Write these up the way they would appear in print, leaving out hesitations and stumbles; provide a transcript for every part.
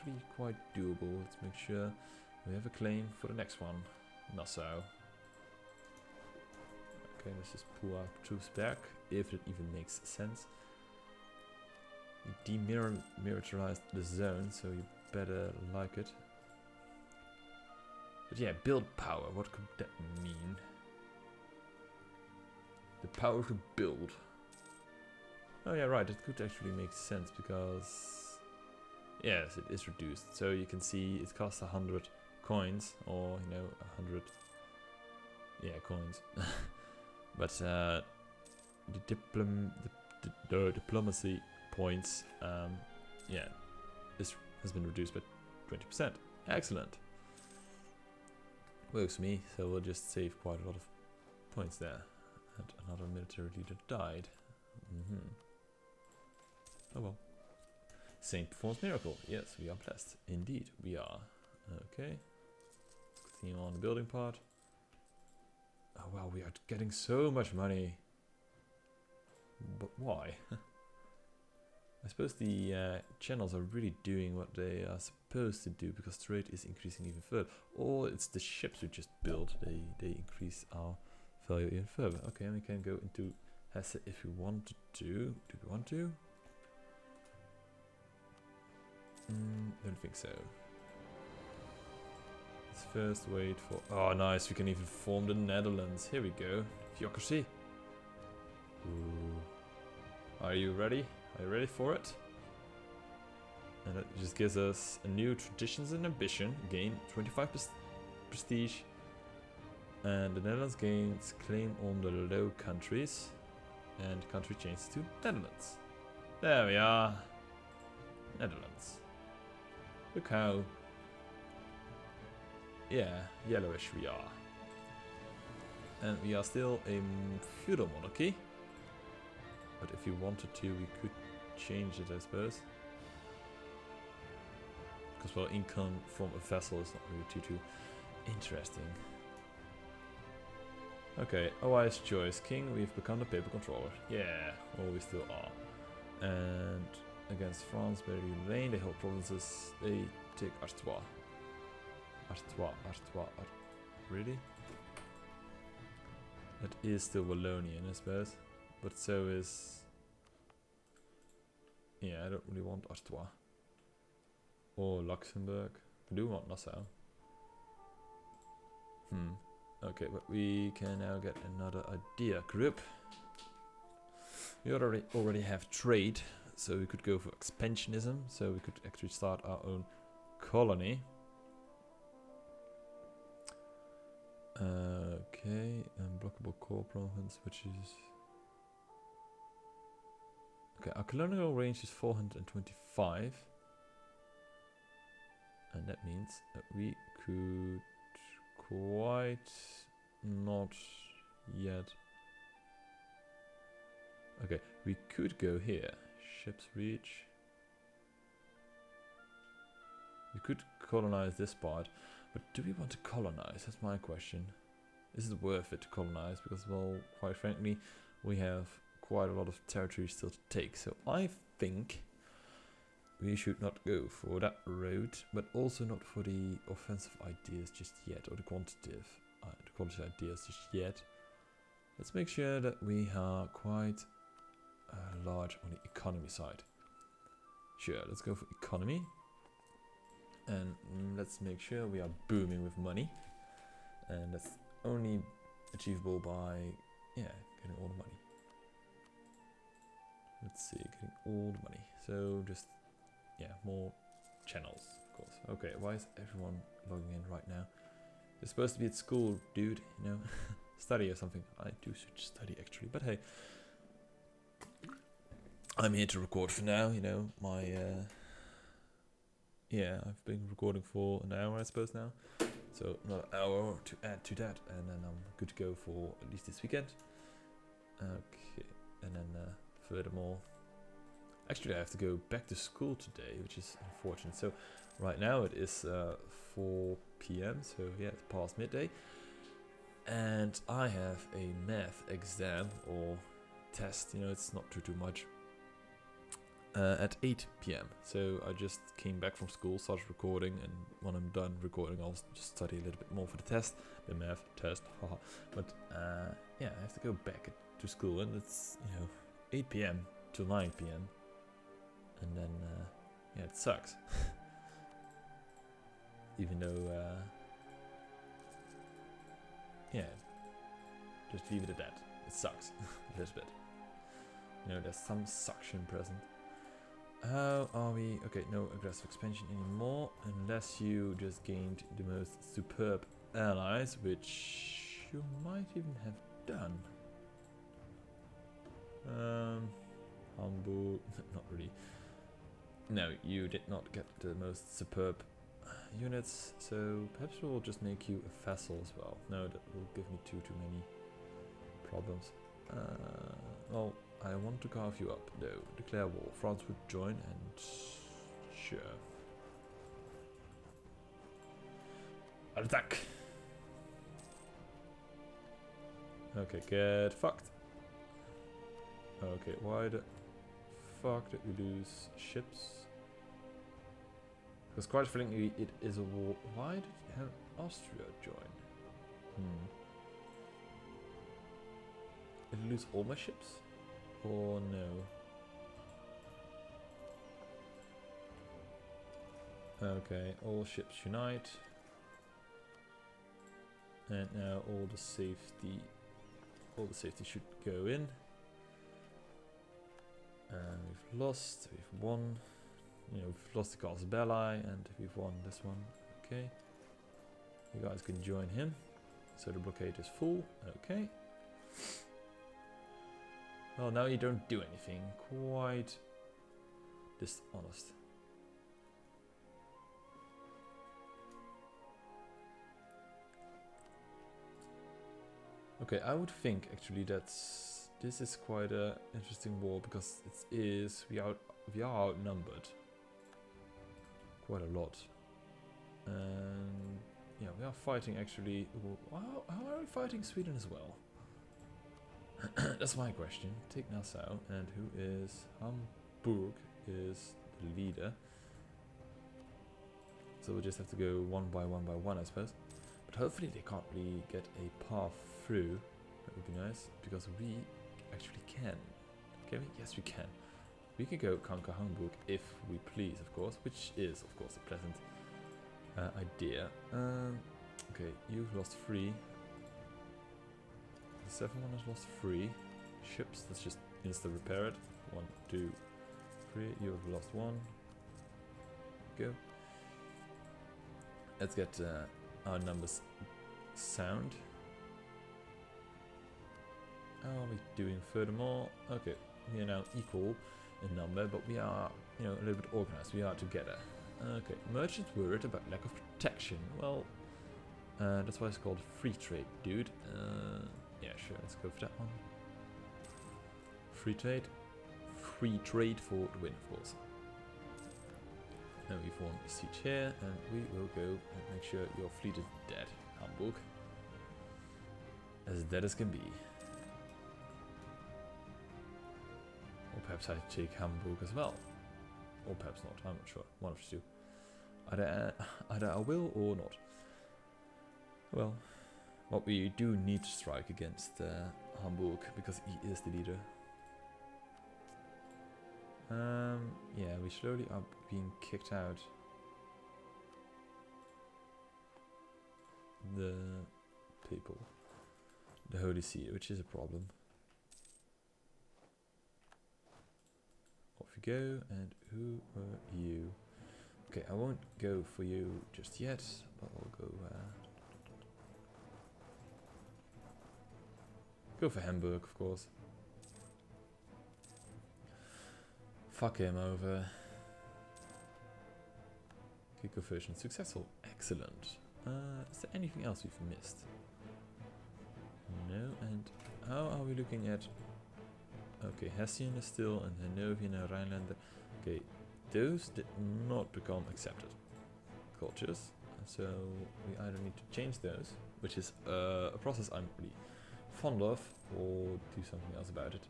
actually quite doable. Let's make sure we have a claim for the next one. Nassau. Okay, let's just pull our troops back, if it even makes sense. You demilitarized the zone, so you better like it. But yeah, build power, what could that mean? The power to build. Oh yeah, right, it could actually make sense because... Yes, it is reduced. So you can see it costs 100 coins, or, you know, 100... Yeah, coins. But the diplomacy points, yeah, this has been reduced by 20%. Excellent. Works for me, so we'll just save quite a lot of points there. And another military leader died. Oh well. Saint performs miracle. Yes, we are blessed. Indeed, we are. Okay. Let's continue on the building part. Oh wow, we are getting so much money. But why? I suppose the channels are really doing what they are supposed to do because trade is increasing even further. Or it's the ships we just built. They increase our value even further. Okay, and we can go into Hesse if we wanted to. Do we want to? Don't think so. Let's first wait for... Oh, nice. We can even form the Netherlands. Here we go. Theocracy. Ooh. Are you ready? Are you ready for it? And it just gives us a new traditions and ambition. Gain 25 prestige. And the Netherlands gains claim on the Low Countries. And the country changes to Netherlands. There we are. Netherlands. Look how... Yeah, yellowish we are. And we are still a feudal monarchy. But if you wanted to, we could change it, I suppose. Because, well, income from a vessel is not really too interesting. Okay, a wise choice. King, we've become the paper controller. Yeah, well, we still are. And against France, Berry-Lane, they hold provinces. They take Artois. Artois. Really? That is still Wallonian, I suppose. But so is... Yeah, I don't really want Artois. Or Luxembourg. I do want Nassau. Okay, but we can now get another idea. Group. We already have trade, so we could go for expansionism. So we could actually start our own colony. Okay, unblockable core province, which is... Okay, our colonial range is 425. And that means that we could quite not yet... Okay, we could go here. Ships reach. We could colonize this part. But do we want to colonize? That's my question. Is it worth it to colonize? Because, well, quite frankly, we have quite a lot of territory still to take. So I think we should not go for that road, but also not for the offensive ideas just yet, or the quantitative ideas just yet. Let's make sure that we are quite large on the economy side. Sure, let's go for economy. And let's make sure we are booming with money. And that's only achievable by, yeah, getting all the money. Let's see, getting all the money. So just, yeah, more channels, of course. Okay, why is everyone logging in right now? You're supposed to be at school, dude, you know. Study or something. I do should study, actually. But hey, I'm here to record for now, you know. My, yeah, I've been recording for an hour, I suppose, now. So another hour to add to that, and then I'm good to go for at least this weekend. Okay, and then furthermore, actually I have to go back to school today, which is unfortunate. So right now it is 4 PM, so yeah, it's past midday. And I have a math exam or test, you know, it's not too much. at 8 p.m. So I just came back from school, started recording, and when I'm done recording, I'll just study a little bit more for the test, the math test, haha. But yeah, I have to go back to school, and it's 8 p.m. to 9 p.m. and then yeah, it sucks. Even though yeah, just leave it at that. It sucks a little bit. There's some suction present. How are we? Okay, no aggressive expansion anymore, unless you just gained the most superb allies, which you might even have done. Hamburg, not really. No, you did not get the most superb units, so perhaps we'll just make you a vassal as well. No, that will give me too many problems. Well, I want to carve you up, though. Declare war. France would join, and sure. Attack! Okay, get fucked. Okay, why the fuck did we lose ships? Because quite frankly, it is a war. Why did Austria join? Did I lose all my ships? Or no? Okay, all ships unite. And now all the safety should go in. And we've lost, we've won. We've lost the Castle Belli and we've won this one. Okay. You guys can join him. So the blockade is full. Okay. Well, now you don't do anything. Quite dishonest. Okay, I would think actually that this is quite a interesting war because we are outnumbered quite a lot, and yeah, we are fighting actually. How are we fighting Sweden as well? That's my question. Take Nassau, and who is Hamburg is the leader. So we'll just have to go one by one, I suppose. But hopefully they can't really get a path through. That would be nice, because we actually can. Can we? Yes, we can. We can go conquer Hamburg if we please, of course, which is, of course, a pleasant idea. Okay, you've lost 3. The 7th one has lost 3 ships. Let's just insta repair it. 1, 2, 3. You've lost 1. Go. Let's get our numbers sound. How are we doing furthermore? Okay, we are now equal in number, but we are, a little bit organized. We are together. Okay, merchants worried about lack of protection. Well, that's why it's called free trade, dude. Yeah, sure, let's go for that one. Free trade for the win, of course. Now we've won a siege here, and we will go and make sure your fleet is dead, Hamburg. As dead as can be. Or perhaps I take Hamburg as well. Or perhaps not, I'm not sure. One of the two. Either I will or not. Well, what we do need to strike against Hamburg, because he is the leader. Yeah, we slowly are being kicked out. The people. The Holy See, which is a problem. Off you go, and who were you? Okay, I won't go for you just yet, but I'll go for Hamburg, of course. Fuck him over. Kick conversion successful. Excellent. Is there anything else we've missed? No, and how are we looking at... Okay, Hessian is still, and Hanovian and Rhinelander. Okay, those did not become accepted cultures, so we either need to change those, which is a process I'm really fond of, or do something else about it.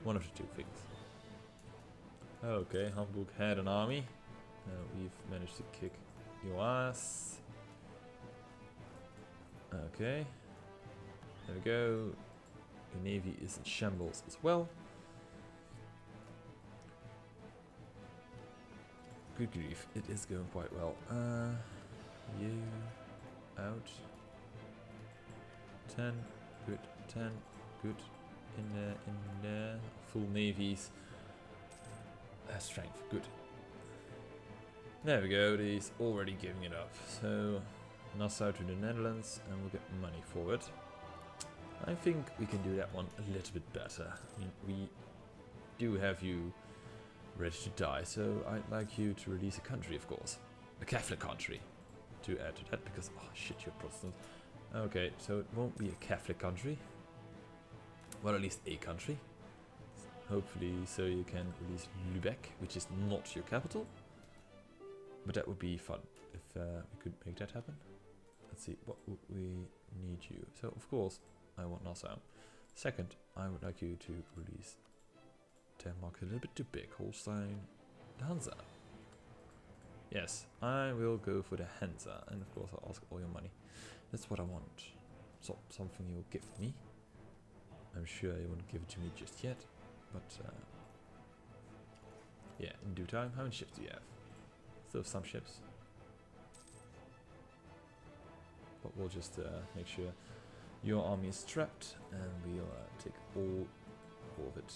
One of the two things. Okay, Hamburg had an army. We've managed to kick your ass. Okay. There we go. Your navy is in shambles as well. Good grief, it is going quite well. You out. 10, good. 10, good. In there. Full navies. Strength, good. There we go, he's already giving it up. So, Nassau to the Netherlands, and we'll get money for it. I think we can do that one a little bit better. I mean, we do have you ready to die, so I'd like you to release a country, of course. A Catholic country to add to that, because, oh shit, you're Protestant. Okay, so it won't be a Catholic country. Well, at least a country. Hopefully, so you can release Lübeck, which is not your capital. But that would be fun if we could make that happen. Let's see, what would we need you? So, of course, I want Nassau. Second, I would like you to release Denmark a little bit too big. Holstein, the Hansa. Yes, I will go for the Hansa, and of course I'll ask all your money. That's what I want. So, something you'll give me. I'm sure you won't give it to me just yet, but yeah, in due time. How many ships do you have? Still have some ships. But we'll just make sure your army is trapped, and we'll take all of it.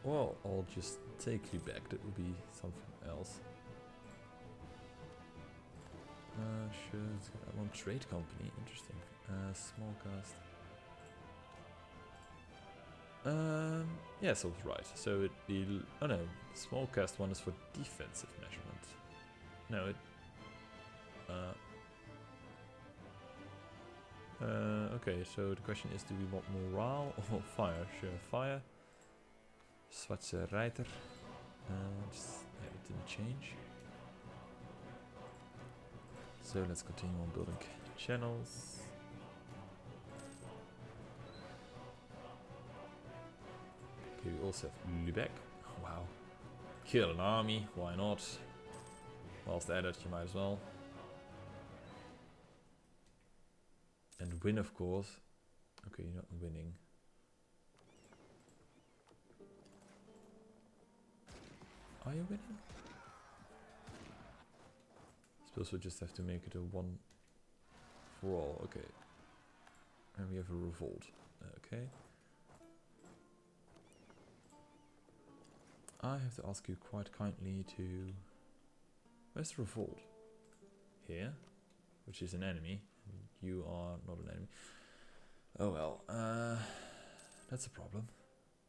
Well, I'll just take you back. That would be something else. Sure, I want trade company. Interesting. Small cast. Yes, I was right. So it'd be... Oh no, small cast one is for defensive measurement. No, it... okay, so the question is, do we want morale or fire? Sure, fire. Schwarze Reiter. Yeah, it didn't change. So let's continue on building channels. Okay, we also have Lübeck. Wow. Kill an army, why not? Whilst at it, you might as well. And win, of course. Okay, you're not winning. Are you winning? Suppose we just have to make it a one for all. Okay. And we have a revolt. Okay. I have to ask you quite kindly to... Where's the revolt? Here. Which is an enemy. You are not an enemy. Oh well. That's a problem.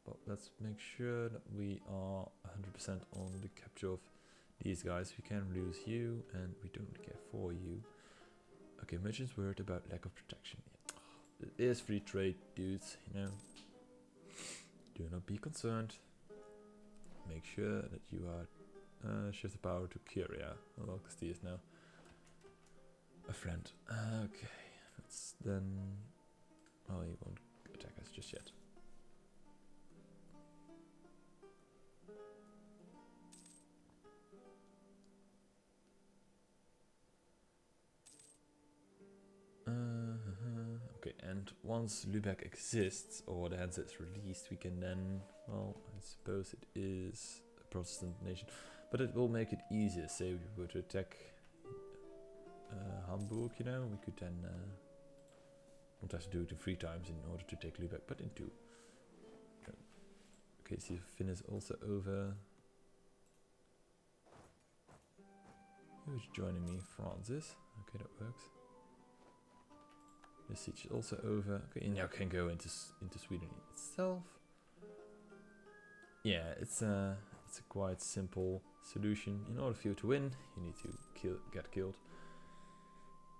But let's make sure that we are 100% on the capture of these guys. We can lose you, and we don't care for you. Okay, merchants worried about lack of protection. Yeah. It is free trade, dudes, you know. Do not be concerned. Make sure that you are shift the power to Kyria. Well, Castilla is now a friend. Okay, let's then... Oh, he won't attack us just yet. Okay, and once Lübeck exists, or the Hansa is released, we can then, well, I suppose it is a Protestant nation, but it will make it easier. Say we were to attack Hamburg, you know, we could then not have to do it in 3 times in order to take Lübeck, but in 2. Okay, see if Finn is also over. Who's joining me? France is. Okay, that works. The siege is also over. Okay, and now can go into Sweden itself. Yeah, it's a quite simple solution. In order for you to win, you need to get killed.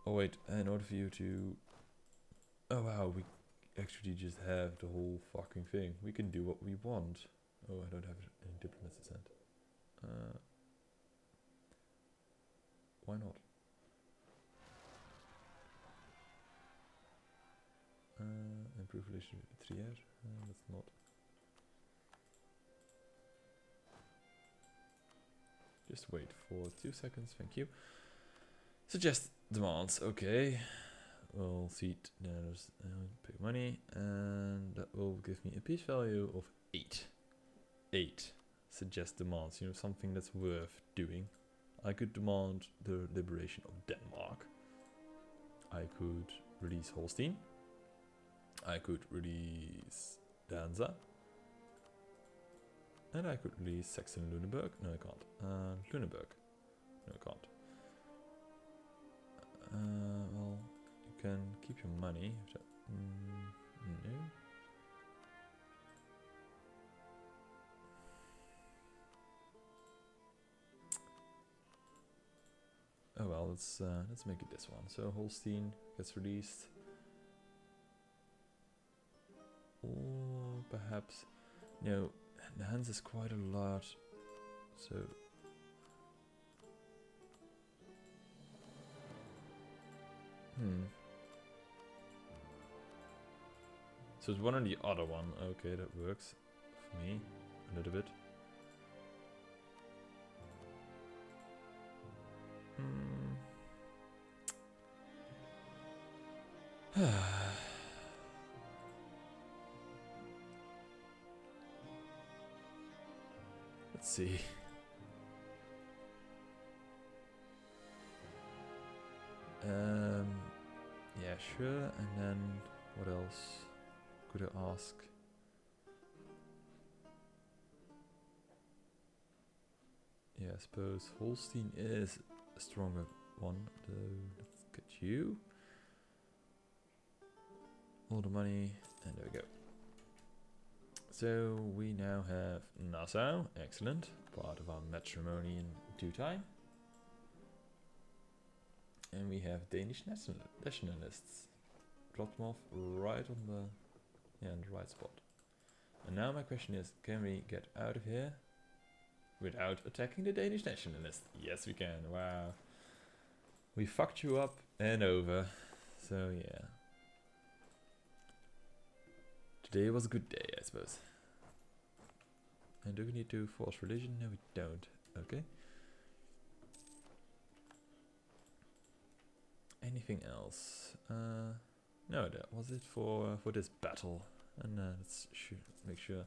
Oh wait, in order for you to... Oh wow, we actually just have the whole fucking thing. We can do what we want. Oh, I don't have any diplomats to send. Why not? improve relation with Trier. That's not. Just wait for 2 seconds, thank you. Suggest demands, okay. We'll see, there's pay money, and that will give me a peace value of 8. 8. Suggest demands, you know, something that's worth doing. I could demand the liberation of Denmark. I could release Holstein. I could release Danza. And I could release Saxon-Lunenburg. No, I can't. Lunenburg. No, I can't. Well, you can keep your money. No. Oh well, let's make it this one. So Holstein gets released. Or perhaps no, the hands is quite a lot. So so it's one or the other one. Okay, that works for me a little bit. Let's see. Yeah, sure. And then what else could I ask? Yeah, I suppose Holstein is a stronger one. Let's get you. All the money, and there we go. So we now have Nassau, excellent, part of our matrimony in due time. And we have Danish nationalists. Drop them off right on the, in the right spot. And now my question is, can we get out of here without attacking the Danish nationalists? Yes, we can. Wow. We fucked you up and over. So yeah. Today was a good day, I suppose. And do we need to force religion? No, we don't. Okay. Anything else? No, that was it for this battle. And let's make sure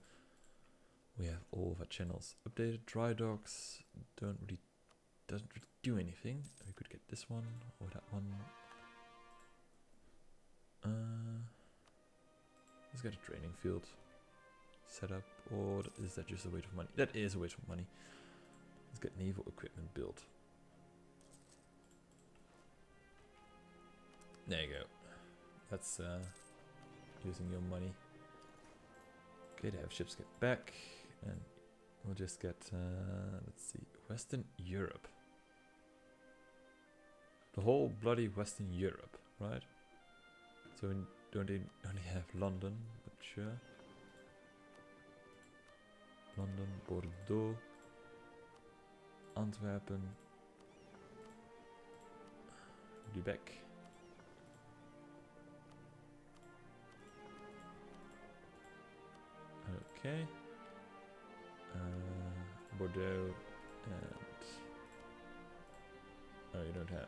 we have all of our channels updated. Dry docks doesn't really do anything. We could get this one or that one. Let's get a training field set up, or is that just a waste of money? That is a waste of money. Let's get naval equipment built. There you go. That's using your money. Okay, they have ships get back, and we'll just get, let's see, Western Europe. The whole bloody Western Europe, right? So we don't only have London, but sure. London, Bordeaux, Antwerpen, Lubeck. Okay. Bordeaux and... Oh, you don't have...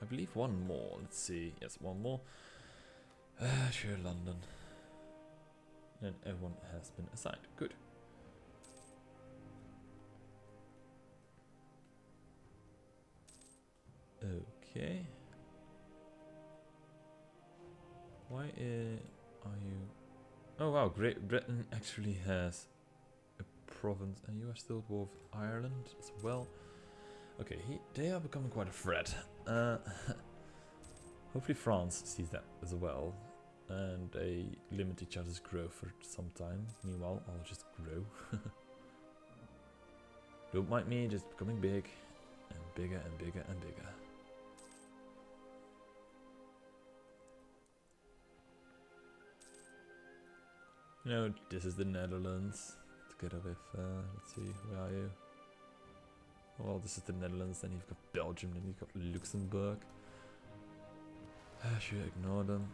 I believe one more. Let's see. Yes, one more. Sure, London. And everyone has been assigned. Good. Okay. Why are you... Oh wow, Great Britain actually has a province, and you are still at war with Ireland as well. Okay, they are becoming quite a threat. Hopefully France sees that as well, and they limit each other's growth for some time. Meanwhile, I'll just grow. Don't mind me, just becoming big, and bigger and bigger and bigger. You know, this is the Netherlands, together with, let's see, where are you? Well, this is the Netherlands, then you've got Belgium, then you've got Luxembourg. Sure, ignore them.